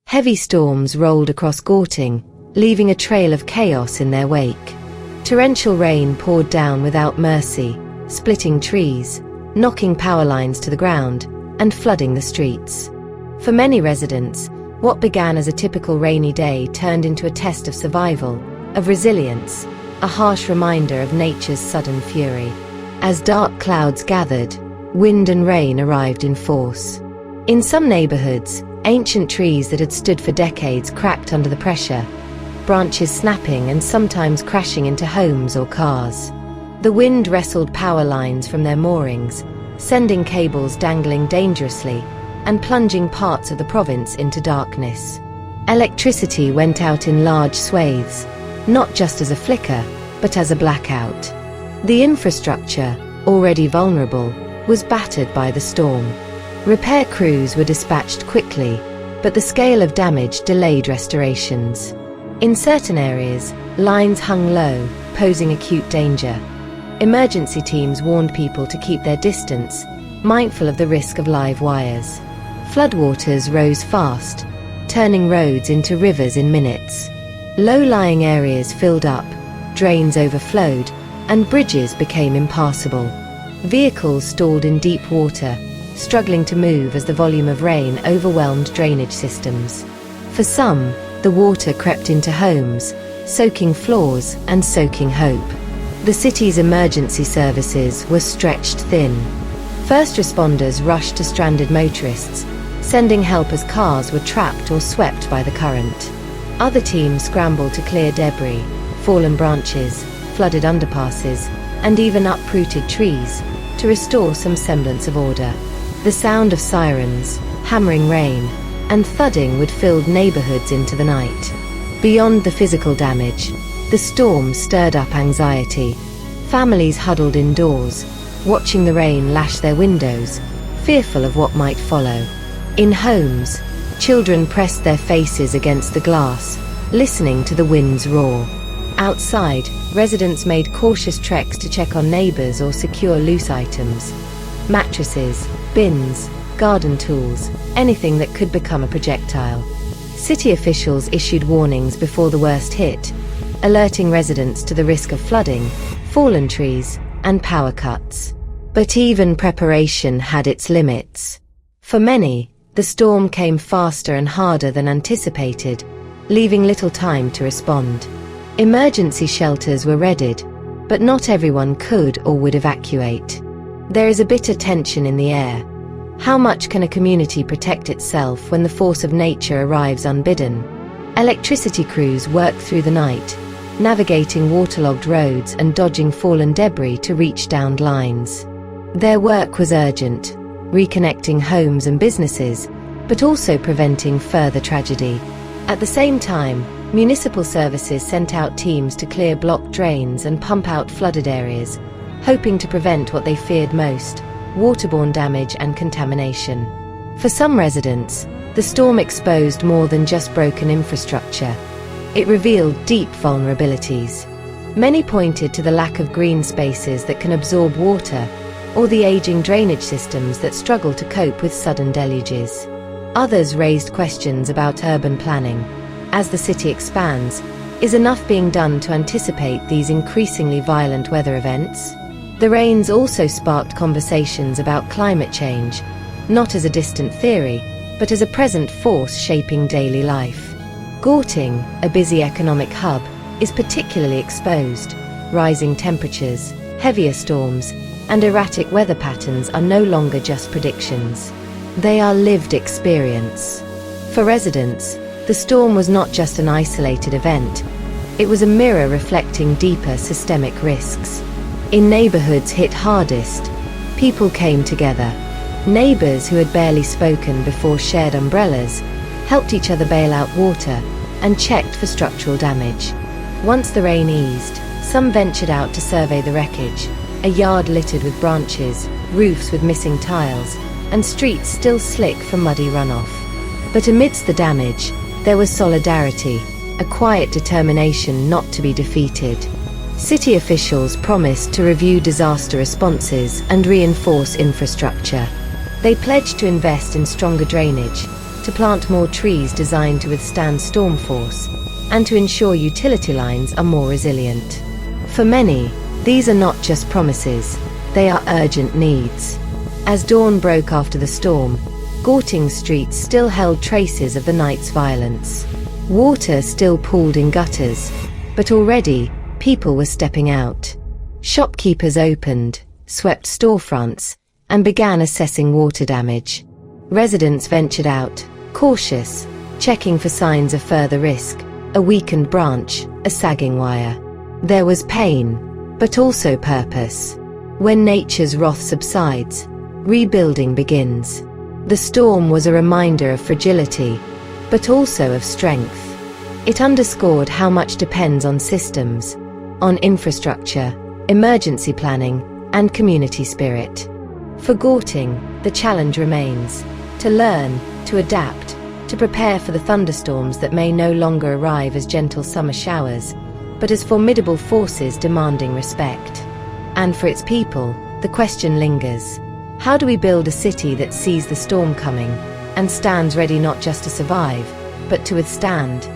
Heavy storms rolled across Gauteng, leaving a trail of chaos in their wake. Torrential rain poured down without mercy, splitting trees, knocking power lines to the ground, and flooding the streets. For many residents, what began as a typical rainy day turned into a test of survival, of resilience, a harsh reminder of nature's sudden fury. As dark clouds gathered, wind and rain arrived in force. In some neighborhoods, ancient trees that had stood for decades cracked under the pressure, branches snapping and sometimes crashing into homes or cars. The wind wrestled power lines from their moorings, sending cables dangling dangerously and plunging parts of the province into darkness. Electricity went out in large swathes, not just as a flicker, but as a blackout. The infrastructure, already vulnerable, was battered by the storm. Repair crews were dispatched quickly, but the scale of damage delayed restorations. In certain areas, lines hung low, posing acute danger. Emergency teams warned people to keep their distance, mindful of the risk of live wires. Floodwaters rose fast, turning roads into rivers in minutes. Low-lying areas filled up, drains overflowed, and bridges became impassable. Vehicles stalled in deep water, struggling to move as the volume of rain overwhelmed drainage systems. For some, the water crept into homes, soaking floors and soaking hope. The city's emergency services were stretched thin. First responders rushed to stranded motorists, sending help as cars were trapped or swept by the current. Other teams scrambled to clear debris, fallen branches, flooded underpasses, and even uprooted trees to restore some semblance of order. The sound of sirens, hammering rain, and thudding would fill neighborhoods into the night. Beyond the physical damage, the storm stirred up anxiety. Families huddled indoors, watching the rain lash their windows, fearful of what might follow. In homes, children pressed their faces against the glass, listening to the wind's roar. Outside, residents made cautious treks to check on neighbors or secure loose items. Mattresses, bins, garden tools, anything that could become a projectile. City officials issued warnings before the worst hit, alerting residents to the risk of flooding, fallen trees, and power cuts. But even preparation had its limits. For many, the storm came faster and harder than anticipated, leaving little time to respond. Emergency shelters were readied, but not everyone could or would evacuate. There is a bitter tension in the air. How much can a community protect itself when the force of nature arrives unbidden? Electricity crews worked through the night, navigating waterlogged roads and dodging fallen debris to reach downed lines. Their work was urgent, reconnecting homes and businesses, but also preventing further tragedy. At the same time, municipal services sent out teams to clear blocked drains and pump out flooded areas, hoping to prevent what they feared most: waterborne damage and contamination. For some residents, the storm exposed more than just broken infrastructure. It revealed deep vulnerabilities. Many pointed to the lack of green spaces that can absorb water, or the aging drainage systems that struggle to cope with sudden deluges. Others raised questions about urban planning. As the city expands, is enough being done to anticipate these increasingly violent weather events? The rains also sparked conversations about climate change, not as a distant theory, but as a present force shaping daily life. Gauteng, a busy economic hub, is particularly exposed. Rising temperatures, heavier storms, and erratic weather patterns are no longer just predictions. They are lived experience. For residents, the storm was not just an isolated event. It was a mirror reflecting deeper systemic risks. In neighborhoods hit hardest, people came together. Neighbors who had barely spoken before shared umbrellas, helped each other bail out water, and checked for structural damage. Once the rain eased, some ventured out to survey the wreckage, a yard littered with branches, roofs with missing tiles, and streets still slick from muddy runoff. But amidst the damage, there was solidarity, a quiet determination not to be defeated. City officials promised to review disaster responses and reinforce infrastructure. They pledged to invest in stronger drainage, to to plant more trees designed to withstand storm force, and to ensure utility lines are more resilient. For many, these are not just promises, they are urgent needs. As dawn broke after the storm, Gauteng streets still held traces of the night's violence. Water still pooled in gutters, but already, people were stepping out. Shopkeepers opened, swept storefronts, and began assessing water damage. Residents ventured out, cautious, checking for signs of further risk, a weakened branch, a sagging wire. There was pain, but also purpose. When nature's wrath subsides, rebuilding begins. The storm was a reminder of fragility, but also of strength. It underscored how much depends on systems, on infrastructure, emergency planning, and community spirit. For Gauteng, the challenge remains to learn, to adapt, to prepare for the thunderstorms that may no longer arrive as gentle summer showers, but as formidable forces demanding respect. And for its people, the question lingers: how do we build a city that sees the storm coming and stands ready not just to survive, but to withstand?